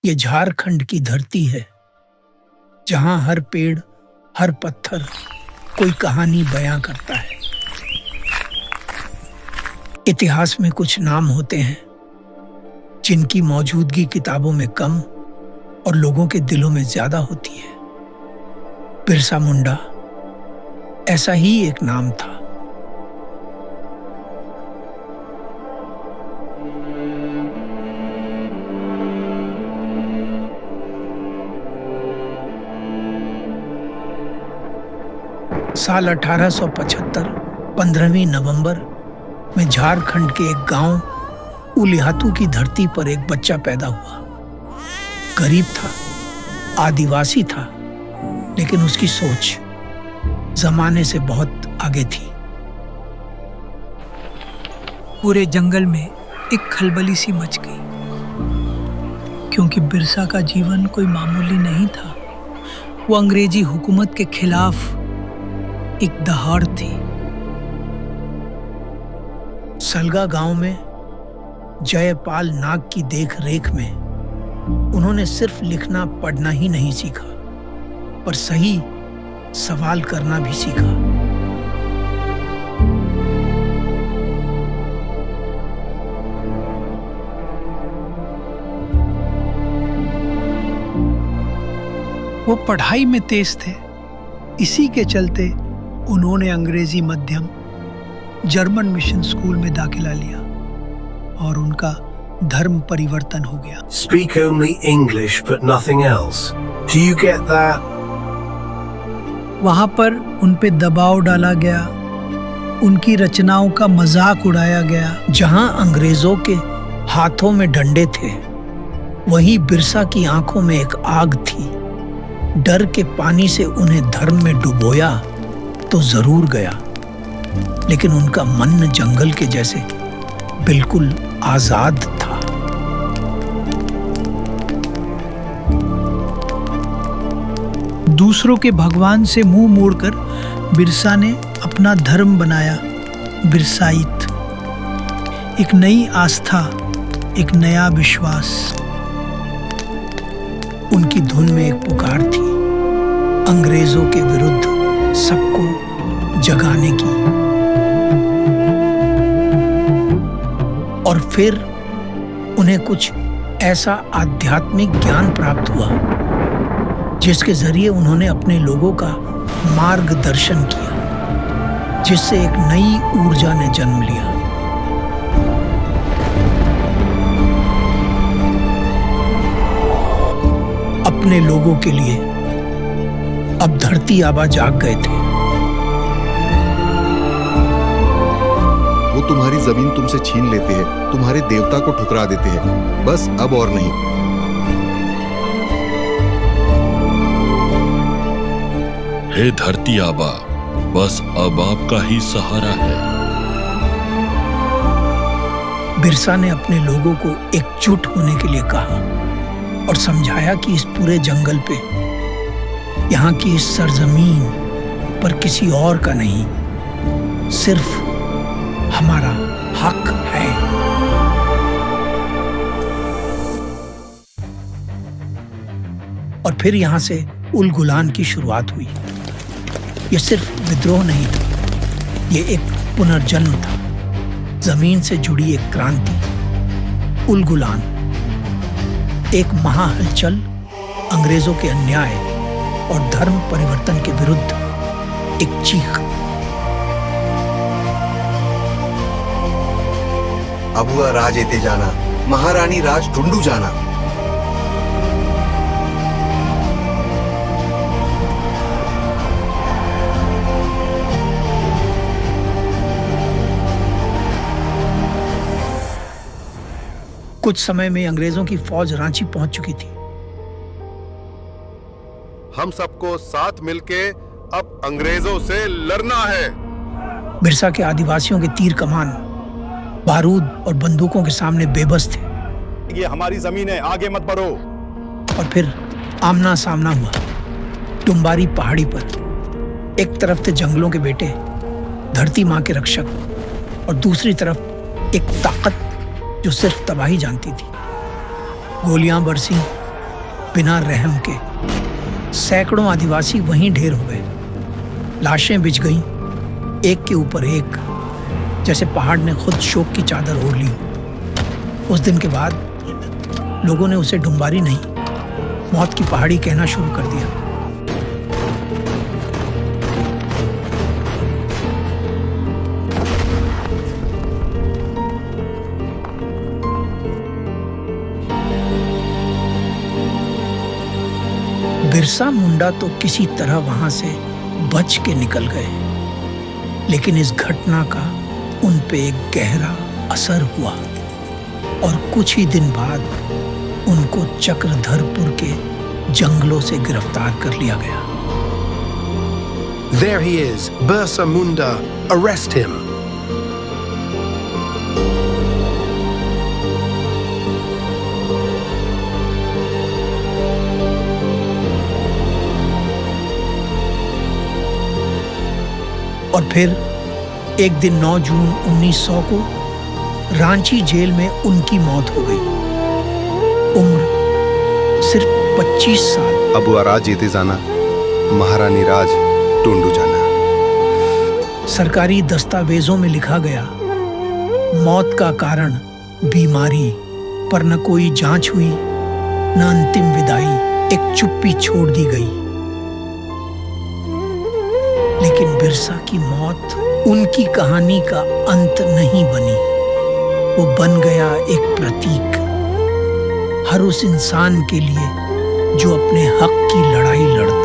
ये झारखंड की धरती है, जहां हर पेड़, हर पत्थर कोई कहानी बयां करता है। इतिहास में कुछ नाम होते हैं जिनकी मौजूदगी किताबों में कम और लोगों के दिलों में ज्यादा होती है। बिरसा मुंडा ऐसा ही एक नाम था। साल 1875 15वीं नवंबर में झारखंड के एक गांव उलिहातू की धरती पर एक बच्चा पैदा हुआ। गरीब था, आदिवासी था, लेकिन उसकी सोच जमाने से बहुत आगे थी। पूरे जंगल में एक खलबली सी मच गई, क्योंकि बिरसा का जीवन कोई मामूली नहीं था। वो अंग्रेजी हुकूमत के खिलाफ एक दहाड़ थी। सलगा गांव में जयपाल नाग की देख रेख में उन्होंने सिर्फ लिखना पढ़ना ही नहीं सीखा, पर सही सवाल करना भी सीखा। वो पढ़ाई में तेज थे। इसी के चलते उन्होंने अंग्रेजी मध्यम जर्मन मिशन स्कूल में दाखिला लिया और उनका धर्म परिवर्तन हो गया। Speak only English but nothing else. Do you get that? वहां पर उन पे दबाव डाला गया, उनकी रचनाओं का मजाक उड़ाया गया। जहां अंग्रेजों के हाथों में डंडे थे, वहीं बिरसा की आंखों में एक आग थी। डर के पानी से उन्हें धर्म में डुबोया तो जरूर गया, लेकिन उनका मन जंगल के जैसे बिल्कुल आजाद था। दूसरों के भगवान से मुंह मोड़कर बिरसा ने अपना धर्म बनाया, बिरसाइत। एक नई आस्था, एक नया विश्वास। उनकी धुन में एक पुकार थी, अंग्रेजों के विरुद्ध सबको जगाने की। और फिर उन्हें कुछ ऐसा आध्यात्मिक ज्ञान प्राप्त हुआ जिसके जरिए उन्होंने अपने लोगों का मार्गदर्शन किया, जिससे एक नई ऊर्जा ने जन्म लिया। अपने लोगों के लिए अब धरती आबा जाग गए थे। वो तुम्हारी जमीन तुमसे छीन लेते हैं, तुम्हारे देवता को ठुकरा देते हैं, बस अब और नहीं। हे धरती आबा, बस अब आपका ही सहारा है। बिरसा ने अपने लोगों को एकजुट होने के लिए कहा और समझाया कि इस पूरे जंगल पे, यहाँ की इस सरजमीन पर किसी और का नहीं, सिर्फ हमारा हक है। और फिर यहाँ से उलगुलान की शुरुआत हुई। ये सिर्फ विद्रोह नहीं था, ये एक पुनर्जन्म था, जमीन से जुड़ी एक क्रांति। उलगुलान एक महाहलचल, अंग्रेजों के अन्याय और धर्म परिवर्तन के विरुद्ध एक चीख। अब हुआ राज एते जाना, महारानी राज ढूंढू जाना। कुछ समय में अंग्रेजों की फौज रांची पहुंच चुकी थी। हम सबको साथ मिलके अब अंग्रेजों से लड़ना है। बिरसा के आदिवासियों के तीर कमान, बारूद और बंदूकों के सामने बेबस थे। ये हमारी जमीन है, आगे मत बढ़ो। और फिर आमना सामना हुआ टुम्बारी पहाड़ी पर। एक तरफ थे जंगलों के बेटे, धरती मां के रक्षक, और दूसरी तरफ एक ताकत जो सिर्फ तबाही जानती थी। गोलियां बरसी, बिना रहम के सैकड़ों आदिवासी वहीं ढेर हो गए। लाशें बिछ गईं, एक के ऊपर एक, जैसे पहाड़ ने खुद शोक की चादर ओढ़ ली। उस दिन के बाद लोगों ने उसे डुम्बारी नहीं, मौत की पहाड़ी कहना शुरू कर दिया। बिरसा मुंडा तो किसी तरह वहां से बच के निकल गए, लेकिन इस घटना का उन पे एक गहरा असर हुआ और कुछ ही दिन बाद उनको चक्रधरपुर के जंगलों से गिरफ्तार कर लिया गया। There he is, Birsa Munda. Arrest him. और फिर एक दिन 9 जून 1900 को रांची जेल में उनकी मौत हो गई। उम्र सिर्फ 25 साल। अबू आराज जीते जाना, महारानी राज टुंडू जाना। सरकारी दस्तावेजों में लिखा गया, मौत का कारण बीमारी, पर न कोई जांच हुई न अंतिम विदाई, एक चुप्पी छोड़ दी गई। लेकिन बिरसा की मौत उनकी कहानी का अंत नहीं बनी, वो बन गया एक प्रतीक, हर उस इंसान के लिए जो अपने हक की लड़ाई लड़ता